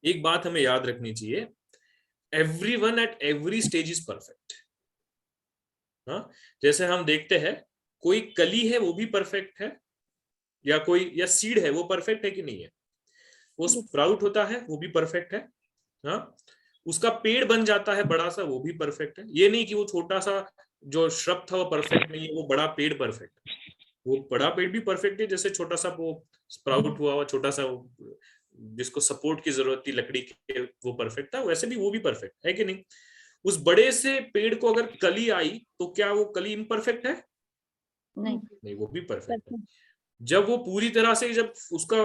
एक बात हमें याद रखनी चाहिए, everyone at every stage is perfect. हाँ, जैसे हम देखते हैं कोई कली है वो भी परफेक्ट है, या सीड है वो परफेक्ट है कि नहीं है, वो स्प्राउट होता है वो भी परफेक्ट है। हाँ, उसका पेड़ बन जाता है बड़ा सा, वो भी परफेक्ट है। ये नहीं कि वो छोटा सा जो श्रब था वो परफेक्ट नहीं है, वो बड़ा पेड़ परफेक्ट है। वो बड़ा पेड़ भी परफेक्ट है, जैसे छोटा सा वो स्प्राउट हुआ छोटा सा जिसको सपोर्ट की जरूरत थी लकड़ी के, वो परफेक्ट था, वैसे भी वो भी परफेक्ट है कि नहीं। उस बड़े से पेड़ को अगर कली आई तो क्या वो कली इम्परफेक्ट है? नहीं, वो भी परफेक्ट है। जब वो पूरी तरह से, जब उसका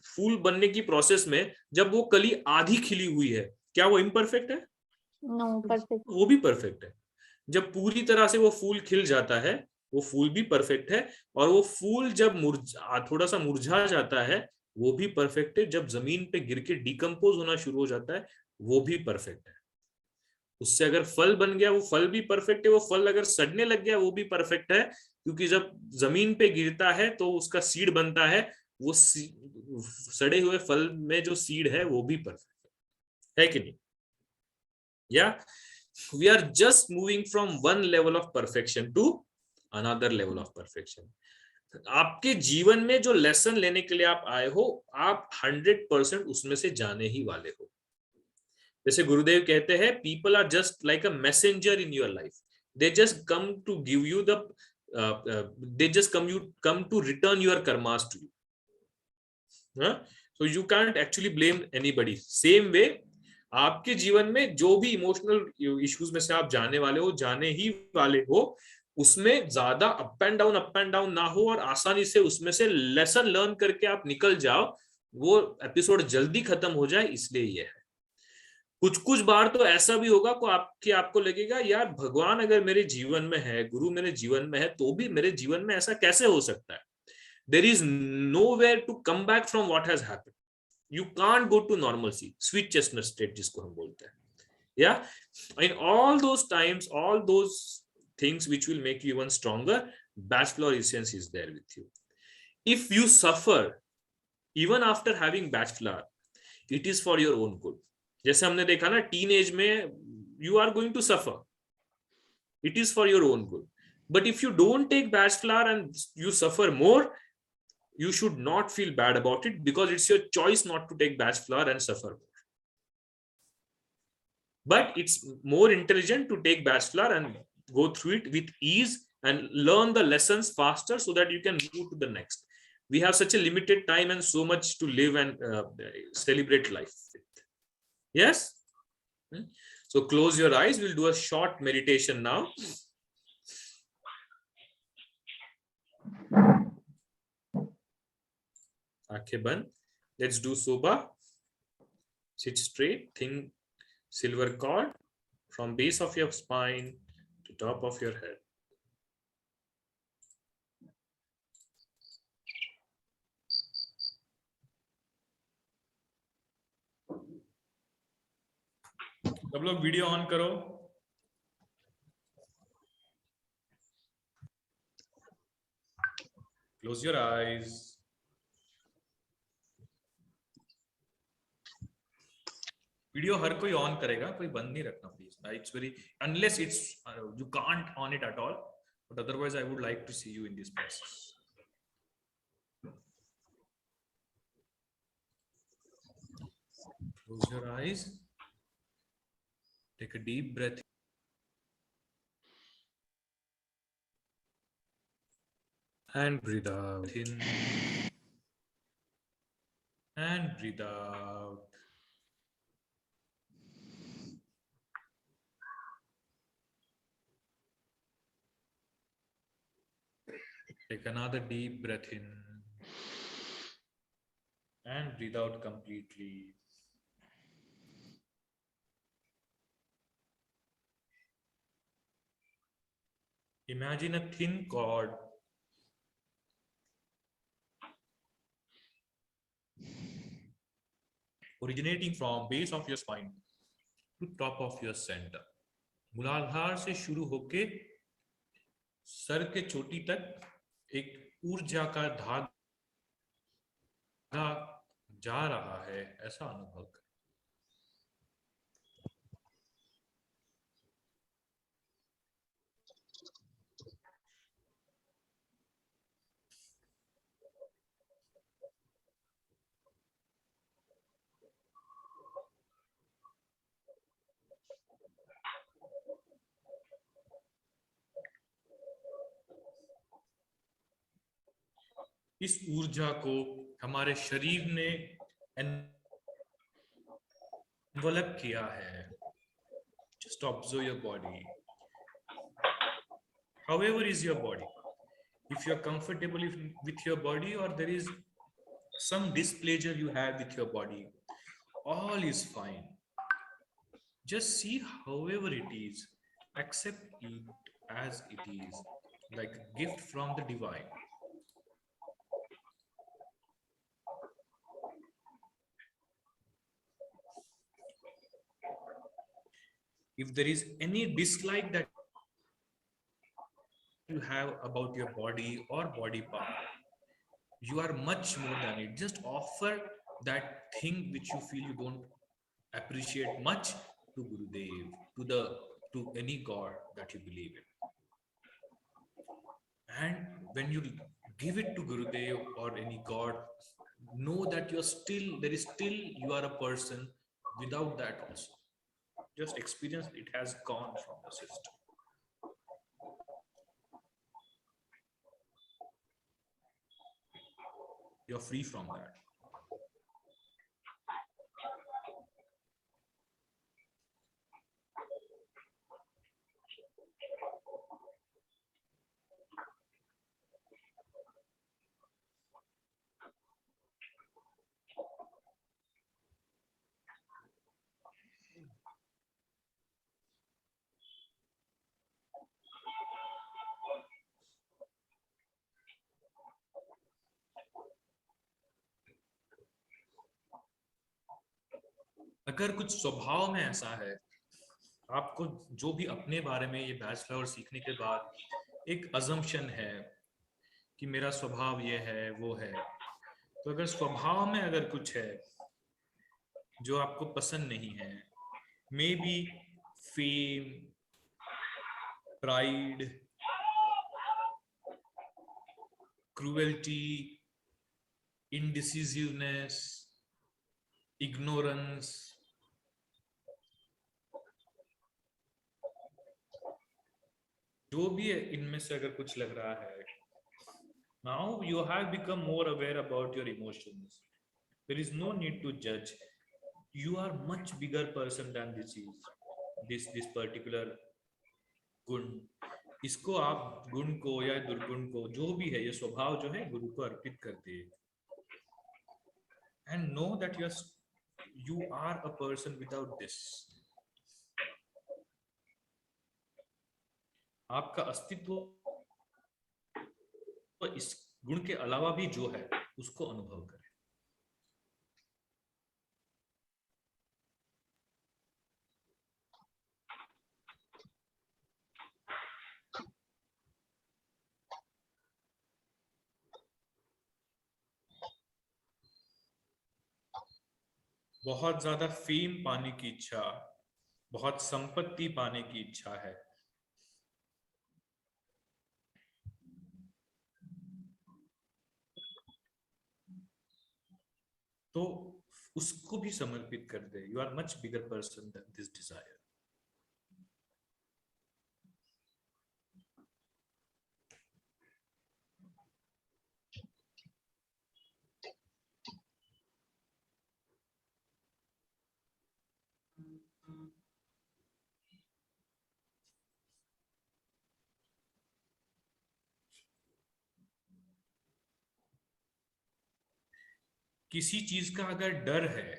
फूल बनने की प्रोसेस में जब वो कली आधी खिली हुई है, क्या वो इम्परफेक्ट है? No, perfect. वो भी परफेक्ट है। जब पूरी तरह से वो फूल खिल जाता है, वो फूल भी परफेक्ट है। और वो फूल जब थोड़ा सा मुरझा जाता है, वो भी परफेक्ट है। जब जमीन पे गिर के डिकम्पोज होना शुरू हो जाता है, वो भी परफेक्ट है। उससे अगर फल बन गया, वो फल भी परफेक्ट है। वो फल अगर सड़ने लग गया, वो भी परफेक्ट है, क्योंकि जब जमीन पे गिरता है तो उसका सीड बनता है। वो सड़े हुए फल में जो सीड है वो भी परफेक्ट है कि नहीं? या we are just moving from one level of perfection to another level of perfection. आपके जीवन में जो लेसन लेने के लिए आप आए हो, आप 100% उसमें से जाने ही वाले हो। जैसे गुरुदेव कहते हैं, people are just like a messenger in your life, they just come to give you the they just come to return your karmas to you. So you can't actually blame anybody. Same way, आपके जीवन में जो भी emotional issues में से आप जाने वाले हो, जाने ही वाले हो, उसमें ज्यादा अप एंड डाउन ना हो, और आसानी से उसमें से लेसन लर्न करके आप निकल जाओ, वो एपिसोड जल्दी खत्म हो जाए, इसलिए ये है। कुछ कुछ बार तो ऐसा भी होगा को आपको लगेगा, यार भगवान अगर मेरे जीवन में है, गुरु मेरे जीवन में है, तो भी मेरे जीवन में ऐसा कैसे हो सकता है? There is nowhere to come back from what has happened. You can't go to normalcy, sweet chestnut state जिसको हम बोलते हैं। या in all those times, all those things which will make you even stronger, bachelor essence is there with you. If you suffer even after having bachelor, it is for your own good. जैसे हमने देखा ना, teen age में you are going to suffer, it is for your own good. But if you don't take bachelor and you suffer more, you should not feel bad about it, because it's your choice not to take bachelor and suffer more. But it's more intelligent to take bachelor and go through it with ease and learn the lessons faster, so that you can move to the next. We have such a limited time and so much to live and celebrate life with. Yes. So close your eyes, we'll do a short meditation now. आंखें बंद. Let's do Soba. Sit straight, think silver cord from base of your spine to top of your head. सब लोग video on करो. Close your eyes. Video हर कोई on करेगा, कोई बंद नहीं रखना please. It's very, unless it's you can't on it at all, but otherwise I would like to see you in this process. Close your eyes. Take a deep breath and breathe out. In and breathe out. Take another deep breath in and breathe out completely. Imagine a thin cord originating from base of your spine to top of your center. मूलाधार से शुरू होके sir के चोटी तक एक ऊर्जा का धागा जा रहा है, ऐसा अनुभव करें. इस ऊर्जा को हमारे शरीर ने एनवलप किया है. Just observe your body, however is your body. If you are comfortable with your body, or there is some displeasure you have with your body, all is fine. Just see however it is, accept it as it is, like a gift from the divine. If there is any dislike that you have about your body or body part, you are much more than it. Just offer that thing which you feel you don't appreciate much to Gurudev, to any god that you believe in. And when you give it to Gurudev or any god, know that you are a person without that also. Just experience it has gone from the system. You're free from that. अगर कुछ स्वभाव में ऐसा है, आपको जो भी अपने बारे में ये बैचलर सीखने के बाद एक अजम्पशन है कि मेरा स्वभाव ये है वो है, तो अगर स्वभाव में अगर कुछ है जो आपको पसंद नहीं है, maybe fame, pride, cruelty, indecisiveness, ignorance, जो भी है इनमें से अगर कुछ लग रहा है, now you have become more aware about your emotions. There is no need to judge. You are much bigger person than this particular गुण. इसको आप गुण को या दुर्गुण को जो भी है, ये स्वभाव जो है गुरु को अर्पित कर दे. And know that you are a person without this. आपका अस्तित्व तो इस गुण के अलावा भी जो है उसको अनुभव करें. बहुत ज्यादा फेम पाने की इच्छा, बहुत संपत्ति पाने की इच्छा है, तो उसको भी समर्पित कर दे. You are much bigger person than this desire. किसी चीज का अगर डर है,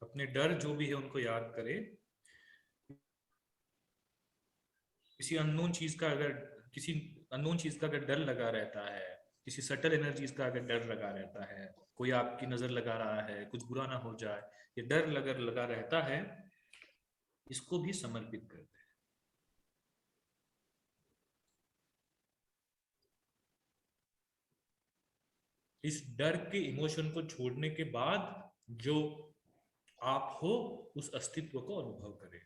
अपने डर जो भी है उनको याद करें. किसी अननोन चीज का अगर डर लगा रहता है, किसी सटल एनर्जीज का अगर डर लगा रहता है, कोई आपकी नजर लगा रहा है, कुछ बुरा ना हो जाए, ये डर लगा रहता है, इसको भी समर्पित कर दे. इस डर के इमोशन को छोड़ने के बाद जो आप हो उस अस्तित्व को अनुभव करें.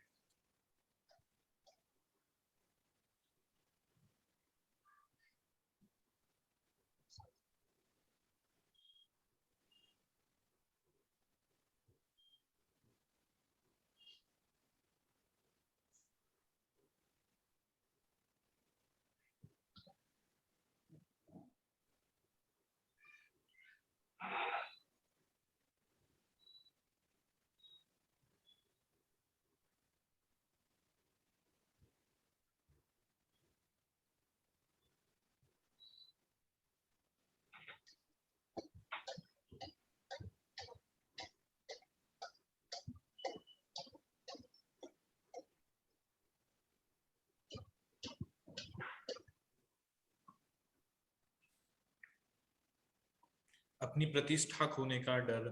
अपनी प्रतिष्ठा खोने का डर,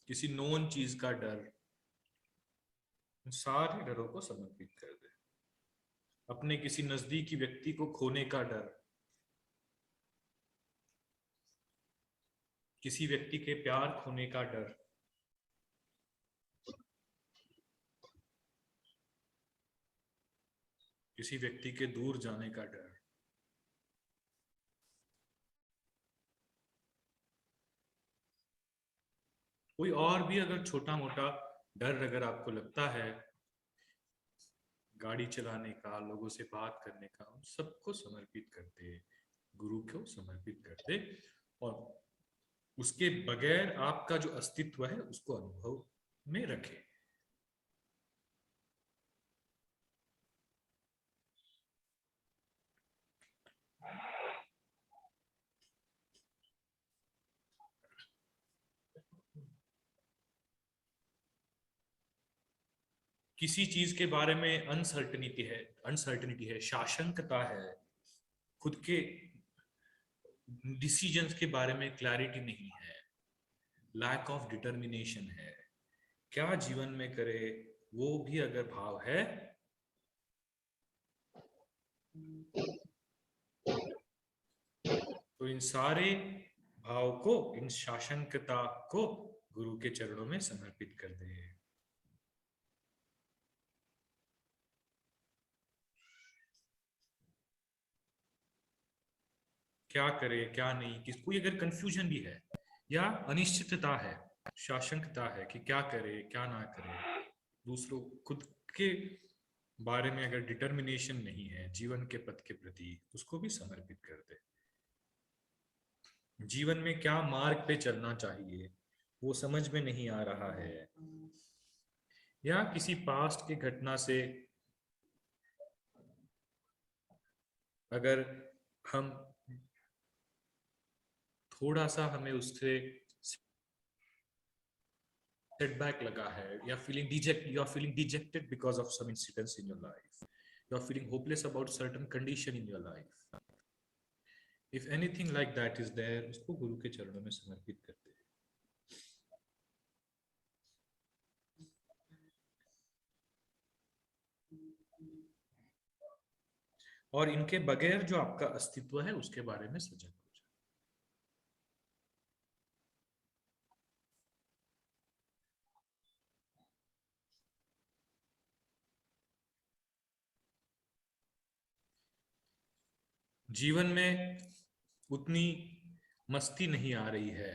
किसी नोन चीज का डर, सारे डरों को समर्पित कर दे। अपने किसी नजदीकी व्यक्ति को खोने का डर, किसी व्यक्ति के प्यार खोने का डर, किसी व्यक्ति के दूर जाने का डर, कोई और भी अगर छोटा मोटा डर अगर आपको लगता है, गाड़ी चलाने का, लोगों से बात करने का, उन सबको समर्पित करते, गुरु को समर्पित करते, और उसके बगैर आपका जो अस्तित्व है उसको अनुभव में रखें। किसी चीज के बारे में अनसर्टनिटी है, शाशंकता है, खुद के डिसीजंस के बारे में क्लैरिटी नहीं है, लैक ऑफ डिटर्मिनेशन है, क्या जीवन में करे, वो भी अगर भाव है, तो इन सारे भाव को, इन शाशंकता को गुरु के चरणों में समर्पित कर दे। क्या करे क्या नहीं, किस कोई अगर कंफ्यूजन भी है या अनिश्चितता है, शाशंकता है कि क्या करे क्या ना करे, दूसरों खुद के बारे में अगर डिटर्मिनेशन नहीं है जीवन के पथ के प्रति, उसको भी समर्पित कर दे। जीवन में क्या मार्ग पे चलना चाहिए वो समझ में नहीं आ रहा है, या किसी पास्ट की घटना से अगर हम थोड़ा सा हमें उससे setback लगा है, या you are feeling dejected because of some incidents in your life, you are feeling hopeless about certain condition in your life, if anything like that is there, उसको गुरु के चरणों में समर्पित करते हैं। और इनके बगैर जो आपका अस्तित्व है उसके बारे में सजग हो जाए। जीवन में उतनी मस्ती नहीं आ रही है,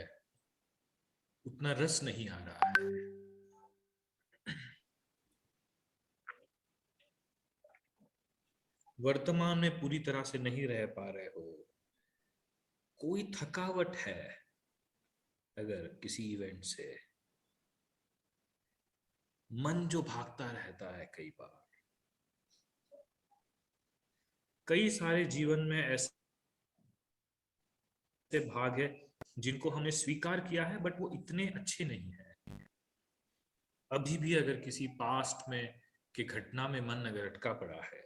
उतना रस नहीं आ रहा है, वर्तमान में पूरी तरह से नहीं रह पा रहे हो, कोई थकावट है अगर किसी इवेंट से, मन जो भागता रहता है, कई सारे जीवन में ऐसे भाग है जिनको हमने स्वीकार किया है बट वो इतने अच्छे नहीं है। अभी भी अगर किसी पास्ट में की घटना में मन अगर अटका पड़ा है,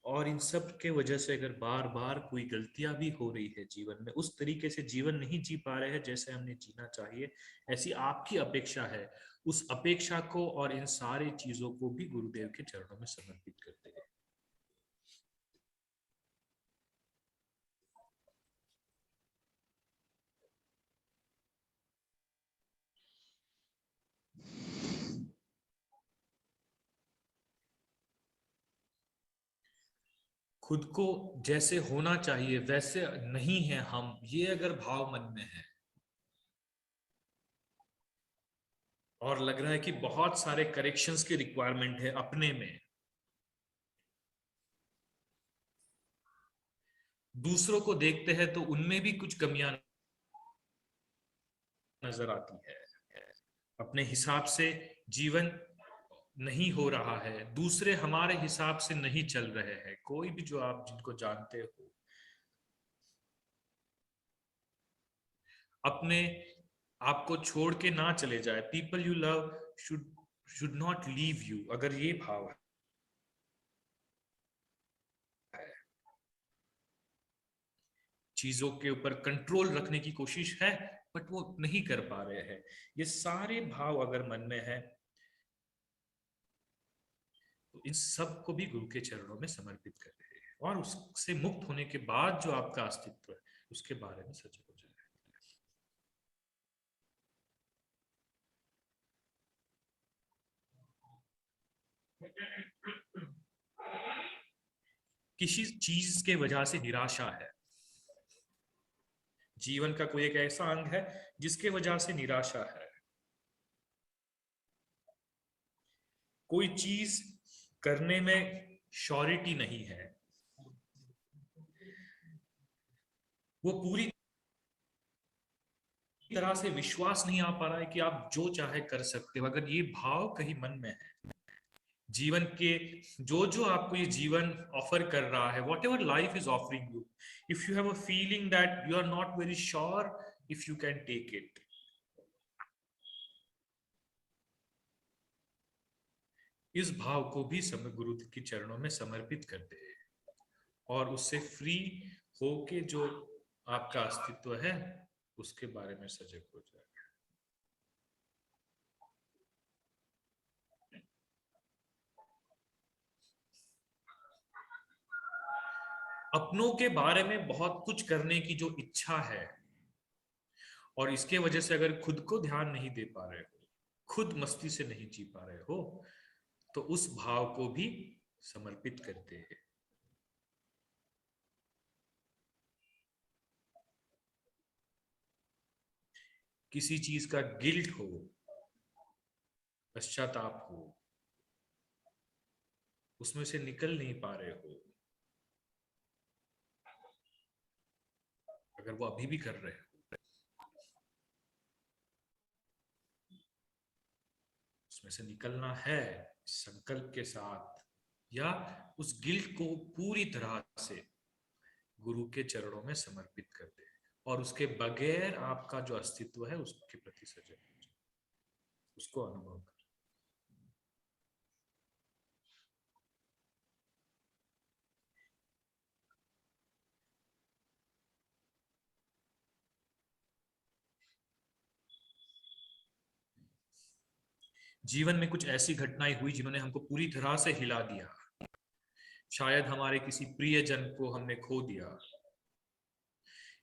और इन सब के वजह से अगर बार बार कोई गलतियां भी हो रही है जीवन में, उस तरीके से जीवन नहीं जी पा रहे हैं जैसे हमने जीना चाहिए, ऐसी आपकी अपेक्षा है, उस अपेक्षा को और इन सारी चीजों को भी गुरुदेव के चरणों में समर्पित करते हैं। खुद को जैसे होना चाहिए वैसे नहीं है हम, ये अगर भाव मन में है, और लग रहा है कि बहुत सारे करेक्शंस की रिक्वायरमेंट है अपने में, दूसरों को देखते हैं तो उनमें भी कुछ कमियां नजर आती है, अपने हिसाब से जीवन नहीं हो रहा है, दूसरे हमारे हिसाब से नहीं चल रहे हैं, कोई भी जो आप जिनको जानते हो, अपने आपको छोड़ के ना चले जाए, people you love should not leave you, अगर ये भाव है चीजों के ऊपर कंट्रोल रखने की कोशिश है, बट वो नहीं कर पा रहे हैं। ये सारे भाव अगर मन में है तो इन सब को भी गुरु के चरणों में समर्पित कर रहे हैं, और उससे मुक्त होने के बाद जो आपका अस्तित्व है उसके बारे में सजग हो जाए। किसी चीज के वजह से निराशा है, जीवन का कोई एक ऐसा अंग है जिसके वजह से निराशा है, कोई चीज करने में श्योरिटी नहीं है, वो पूरी तरह से विश्वास नहीं आ पा रहा है कि आप जो चाहे कर सकते हो, अगर ये भाव कहीं मन में है, जीवन के जो जो आपको ये जीवन ऑफर कर रहा है, whatever life is offering you, if you have a feeling that you are not very sure if you can take it, इस भाव को भी समय गुरु के चरणों में समर्पित कर दे, और उससे फ्री होके जो आपका अस्तित्व है उसके बारे में सजग हो जाए। अपनों के बारे में बहुत कुछ करने की जो इच्छा है, और इसके वजह से अगर खुद को ध्यान नहीं दे पा रहे हो, खुद मस्ती से नहीं जी पा रहे हो, तो उस भाव को भी समर्पित करते हैं। किसी चीज का गिल्ट हो, पश्चाताप हो, उसमें से निकल नहीं पा रहे हो, अगर वो अभी भी कर रहे हो, उसमें से निकलना है संकल्प के साथ, या उस गिल्ट को पूरी तरह से गुरु के चरणों में समर्पित कर दे, और उसके बगैर आपका जो अस्तित्व है उसके प्रति सजग हो जाए, उसको अनुभव कर। जीवन में कुछ ऐसी घटनाएं हुई जिन्होंने हमको पूरी तरह से हिला दिया, शायद हमारे किसी प्रियजन को हमने खो दिया,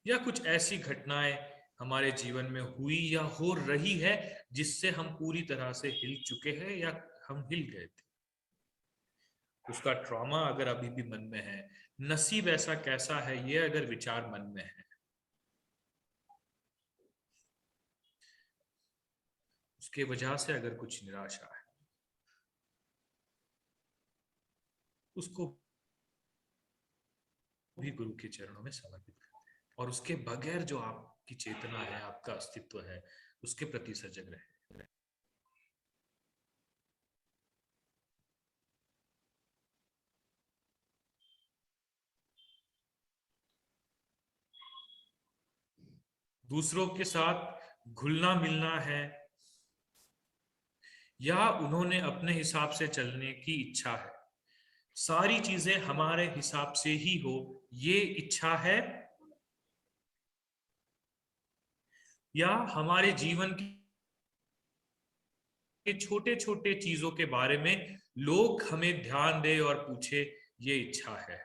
या कुछ ऐसी घटनाएं हमारे जीवन में हुई या हो रही है जिससे हम पूरी तरह से हिल चुके हैं या हम हिल गए थे। उसका ट्रॉमा अगर अभी भी मन में है, नसीब ऐसा कैसा है ये अगर विचार मन में है, उसके वजह से अगर कुछ निराशा है, उसको भी गुरु के चरणों में समर्पित करते हैं, और उसके बगैर जो आपकी चेतना है, आपका अस्तित्व है, उसके प्रति सजग रहे। दूसरों के साथ घुलना मिलना है, या उन्होंने अपने हिसाब से चलने की इच्छा है, सारी चीजें हमारे हिसाब से ही हो ये इच्छा है, या हमारे जीवन के छोटे छोटे चीजों के बारे में लोग हमें ध्यान दे और पूछे, ये इच्छा है।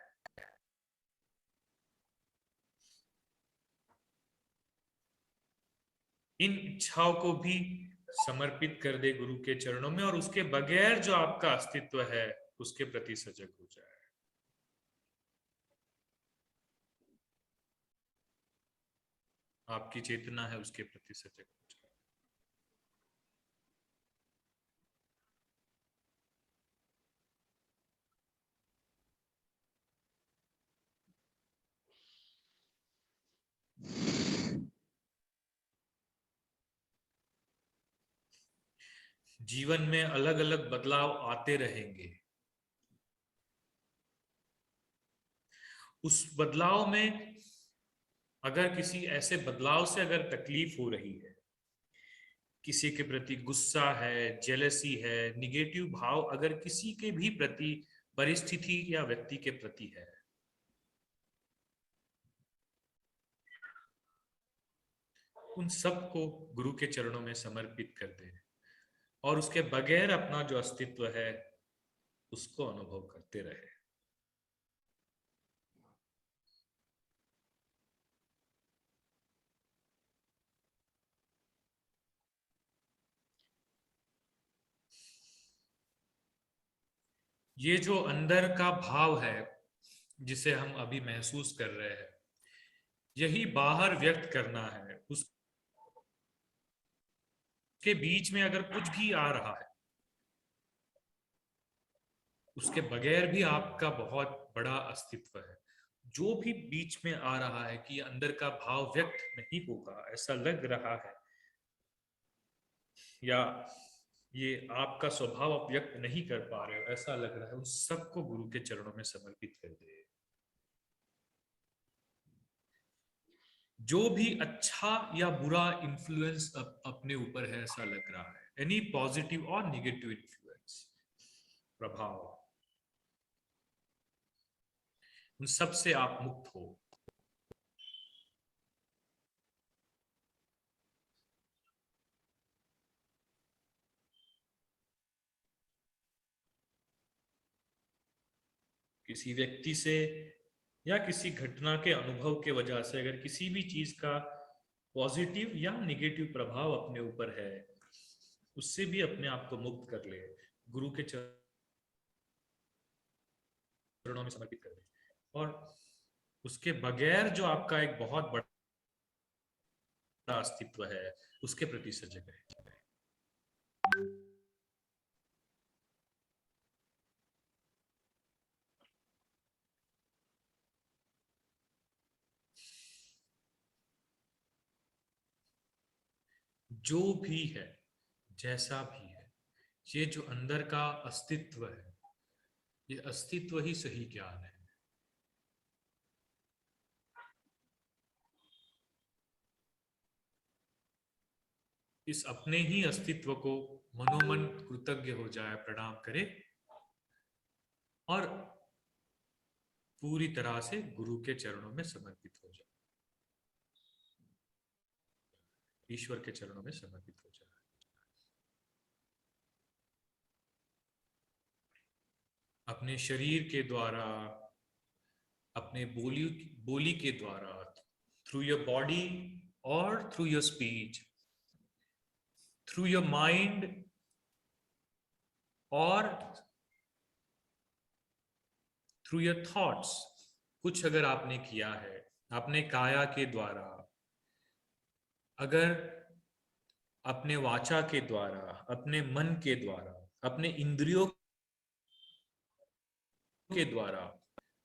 इन इच्छाओं को भी समर्पित कर दे गुरु के चरणों में, और उसके बगैर जो आपका अस्तित्व है उसके प्रति सजग हो जाए। आपकी चेतना है उसके प्रति सजग हो जाए। जीवन में अलग अलग बदलाव आते रहेंगे, उस बदलाव में अगर किसी ऐसे बदलाव से अगर तकलीफ हो रही है, किसी के प्रति गुस्सा है, जेलसी है, निगेटिव भाव अगर किसी के भी प्रति, परिस्थिति या व्यक्ति के प्रति है, उन सबको गुरु के चरणों में समर्पित कर दे और उसके बगैर अपना जो अस्तित्व है उसको अनुभव करते रहे। ये जो अंदर का भाव है जिसे हम अभी महसूस कर रहे हैं, यही बाहर व्यक्त करना है। उसके बीच में अगर कुछ भी आ रहा है, उसके बगैर भी आपका बहुत बड़ा अस्तित्व है। जो भी बीच में आ रहा है कि अंदर का भाव व्यक्त नहीं होगा, ऐसा लग रहा है, या ये आपका स्वभाव आप व्यक्त नहीं कर पा रहे हो ऐसा लग रहा है, उन सबको गुरु के चरणों में समर्पित कर दे। जो भी अच्छा या बुरा इन्फ्लुएंस अपने ऊपर है ऐसा लग रहा है, एनी पॉजिटिव और निगेटिव इन्फ्लुएंस, प्रभाव, उन सब से आप मुक्त हो। किसी व्यक्ति से या किसी घटना के अनुभव के वजह से अगर किसी भी चीज का पॉजिटिव या निगेटिव प्रभाव अपने ऊपर है, उससे भी अपने आप को मुक्त कर ले, गुरु के चरणों में समर्पित कर दे। और उसके बगैर जो आपका एक बहुत बड़ा अस्तित्व है, उसके प्रति सजग है। जो भी है, जैसा भी है, ये जो अंदर का अस्तित्व है, ये अस्तित्व ही सही ज्ञान है। इस अपने ही अस्तित्व को मनोमन कृतज्ञ हो जाए, प्रणाम करे और पूरी तरह से गुरु के चरणों में समर्पित हो जाए, ईश्वर के चरणों में समर्पित हो जाए। अपने शरीर के द्वारा, अपने बोली बोली के द्वारा, थ्रू योर बॉडी और through your speech, through your mind और थ्रू योर थॉट्स, कुछ अगर आपने किया है, आपने काया के द्वारा, अगर अपने वाचा के द्वारा, अपने मन के द्वारा, अपने इंद्रियों के द्वारा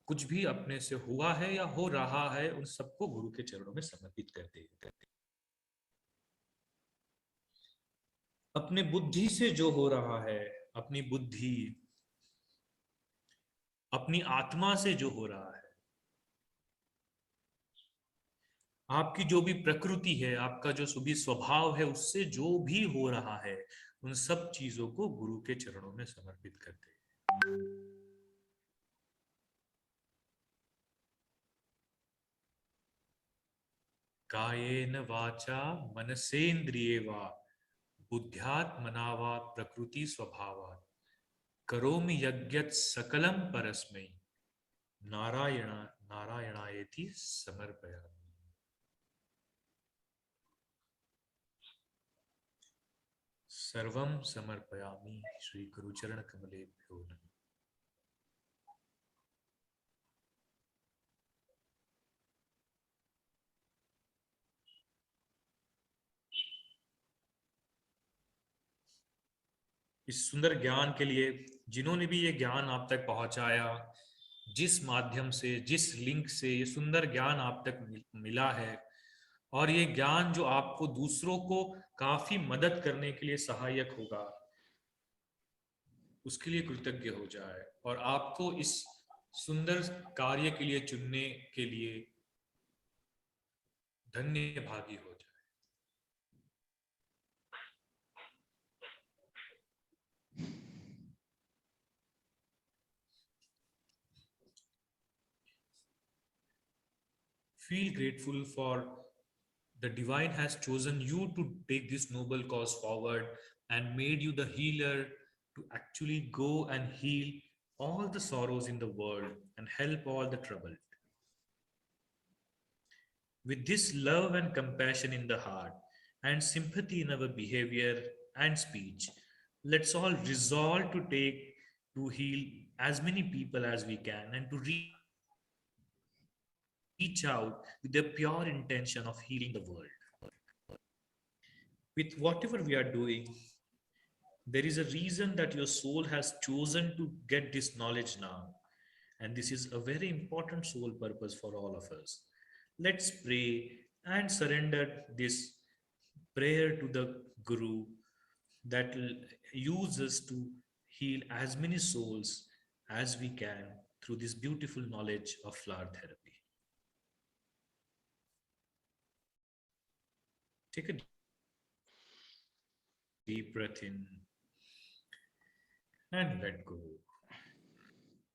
कुछ भी अपने से हुआ है या हो रहा है, उन सबको गुरु के चरणों में समर्पित करते करते अपने बुद्धि से जो हो रहा है, अपनी बुद्धि, अपनी आत्मा से जो हो रहा है, आपकी जो भी प्रकृति है, आपका जो भी स्वभाव है, उससे जो भी हो रहा है, उन सब चीजों को गुरु के चरणों में समर्पित करते हैं। कायेन वाचा मनसेन्द्रिये वा बुद्ध्यात्मना वा प्रकृति स्वभावात् करोमि यज्ञत् सकलं परस्मै नारायण नारायणायेति समर्पयामि। सर्वं समर्पयामि श्री गुरुचरण कमलेभ्यो नमः। इस सुंदर ज्ञान के लिए जिन्होंने भी ये ज्ञान आप तक पहुंचाया, जिस माध्यम से, जिस लिंक से ये सुंदर ज्ञान आप तक मिला है, और ये ज्ञान जो आपको दूसरों को काफी मदद करने के लिए सहायक होगा, उसके लिए कृतज्ञ हो जाए और आपको इस सुंदर कार्य के लिए चुनने के लिए धन्य भागी हो जाए। Feel grateful for The divine has chosen you to take this noble cause forward and made you the healer to actually go and heal all the sorrows in the world and help all the troubled. With this love and compassion in the heart and sympathy in our behavior and speech, let's all resolve to take to heal as many people as we can and to reach out with the pure intention of healing the world. With whatever we are doing, there is a reason that your soul has chosen to get this knowledge now. And this is a very important soul purpose for all of us. Let's pray and surrender this prayer to the Guru that will use us to heal as many souls as we can through this beautiful knowledge of flower therapy. Take a deep breath in and let go.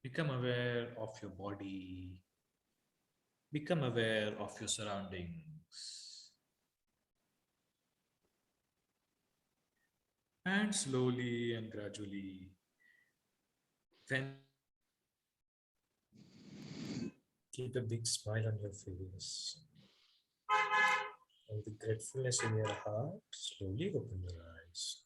Become aware of your body. Become aware of your surroundings. And slowly and gradually, when you can, keep a big smile on your face. And with gratefulness in your heart, slowly open your eyes.